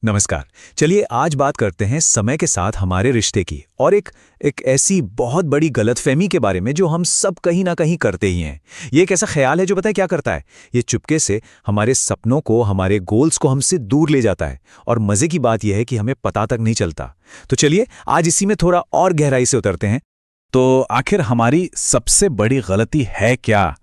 नमस्कार। चलिए आज बात करते हैं समय के साथ हमारे रिश्ते की और एक ऐसी बहुत बड़ी गलतफहमी के बारे में जो हम सब कहीं ना कहीं करते ही हैं। ये एक ऐसा ख्याल है जो पता है क्या करता है, ये चुपके से हमारे सपनों को, हमारे गोल्स को हमसे दूर ले जाता है और मजे की बात यह है कि हमें पता तक नहीं चलता। तो चलिए आज इसी में थोड़ा और गहराई से उतरते हैं। तो आखिर हमारी सबसे बड़ी गलती है क्या?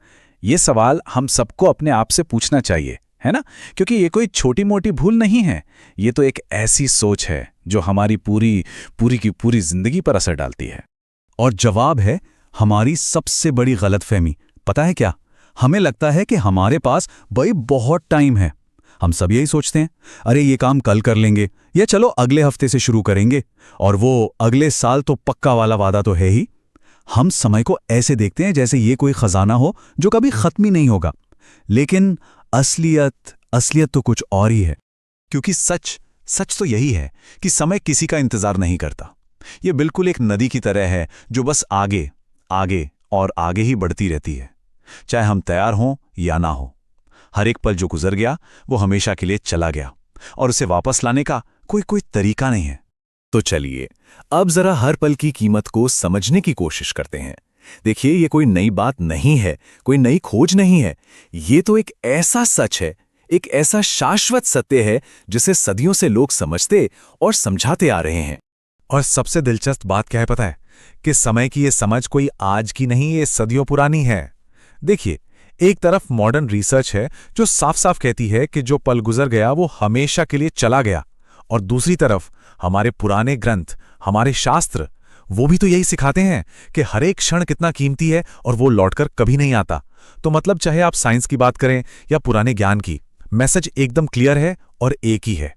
ये सवाल हम सबको अपने आप से पूछना चाहिए, है ना? क्योंकि ये कोई छोटी मोटी भूल नहीं है। ये तो एक ऐसी सोच है जो हमारी पूरी पूरी की पूरी जिंदगी पर असर डालती है। और जवाब है हमारी सबसे बड़ी गलतफहमी। पता है क्या? हमें लगता है कि हमारे पास भाई बहुत टाइम है। हम सब यही सोचते हैं, अरे ये काम कल कर लेंगे या चलो अगले हफ्ते से शुरू करेंगे, और वो अगले साल तो पक्का वाला वादा तो है ही। हम समय को ऐसे देखते हैं जैसे ये कोई खजाना हो जो कभी खत्म ही नहीं होगा। लेकिन असलियत तो कुछ और ही है। क्योंकि सच तो यही है कि समय किसी का इंतजार नहीं करता। ये बिल्कुल एक नदी की तरह है जो बस आगे आगे और आगे ही बढ़ती रहती है, चाहे हम तैयार हों या ना हो। हर एक पल जो गुजर गया वो हमेशा के लिए चला गया और उसे वापस लाने का कोई तरीका नहीं है। तो चलिए अब जरा हर पल की कीमत को समझने की कोशिश करते हैं। देखिए, ये कोई नई बात नहीं है, कोई नई खोज नहीं है। ये तो एक ऐसा सच है, एक ऐसा शाश्वत सत्य है जिसे सदियों से लोग समझते और समझाते आ रहे हैं। और सबसे दिलचस्प बात क्या है पता है? कि समय की ये समझ कोई आज की नहीं, ये सदियों पुरानी है। देखिए, एक तरफ मॉडर्न रिसर्च है जो साफ साफ कहती है कि जो पल गुजर गया वो हमेशा के लिए चला गया, और दूसरी तरफ हमारे पुराने ग्रंथ, हमारे शास्त्र, वो भी तो यही सिखाते हैं कि हर एक क्षण कितना कीमती है और वो लौटकर कभी नहीं आता। तो मतलब चाहे आप साइंस की बात करें या पुराने ज्ञान की, मैसेज एकदम क्लियर है और एक ही है।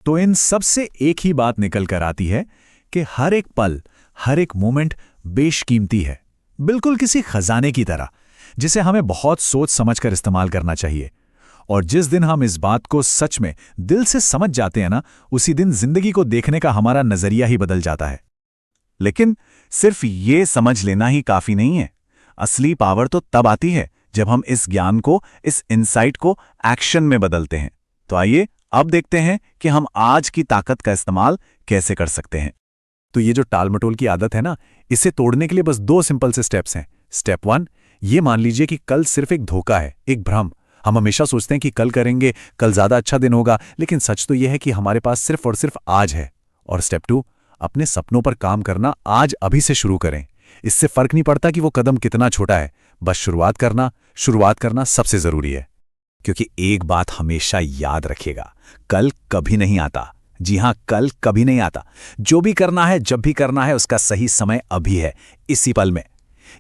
तो इन सब से एक ही बात निकल कर आती है कि हर एक पल, हर एक मोमेंट बेशकीमती है, बिल्कुल किसी खजाने की तरह, जिसे हमें बहुत सोच समझकर इस्तेमाल करना चाहिए। और जिस दिन हम इस बात को सच में दिल से समझ जाते हैं ना, उसी दिन जिंदगी को देखने का हमारा नजरिया ही बदल जाता है। लेकिन सिर्फ ये समझ लेना ही काफी नहीं है। असली पावर तो तब आती है जब हम इस ज्ञान को, इस इंसाइट को एक्शन में बदलते हैं। तो आइए अब देखते हैं कि हम आज की ताकत का इस्तेमाल कैसे कर सकते हैं। तो ये जो टाल मटोल की आदत है ना, इसे तोड़ने के लिए बस 2 सिंपल से स्टेप्स हैं। स्टेप 1, ये मान लीजिए कि कल सिर्फ एक धोखा है, एक भ्रम। हम हमेशा सोचते हैं कि कल करेंगे, कल ज्यादा अच्छा दिन होगा, लेकिन सच तो यह है कि हमारे पास सिर्फ और सिर्फ आज है। और स्टेप 2, अपने सपनों पर काम करना आज अभी से शुरू करें। इससे फर्क नहीं पड़ता कि वो कदम कितना छोटा है, बस शुरुआत करना सबसे जरूरी है। क्योंकि एक बात हमेशा याद रखिएगा, कल कभी नहीं आता। जी हां, कल कभी नहीं आता। जो भी करना है, जब भी करना है, उसका सही समय अभी है, इसी पल में।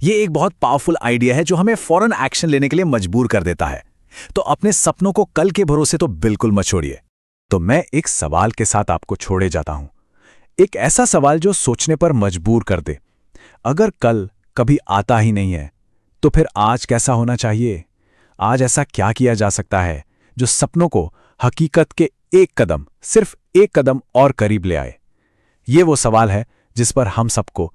ये एक बहुत पावरफुल आइडिया है जो हमें फौरन एक्शन लेने के लिए मजबूर कर देता है। तो अपने सपनों को कल के भरोसे तो बिल्कुल मत छोड़िए। तो मैं एक सवाल के साथ आपको छोड़े जाता हूं, एक ऐसा सवाल जो सोचने पर मजबूर कर दे। अगर कल कभी आता ही नहीं है, तो फिर आज कैसा होना चाहिए? आज ऐसा क्या किया जा सकता है जो सपनों को हकीकत के एक कदम, सिर्फ एक कदम और करीब ले आए? ये वो सवाल है जिस पर हम सबको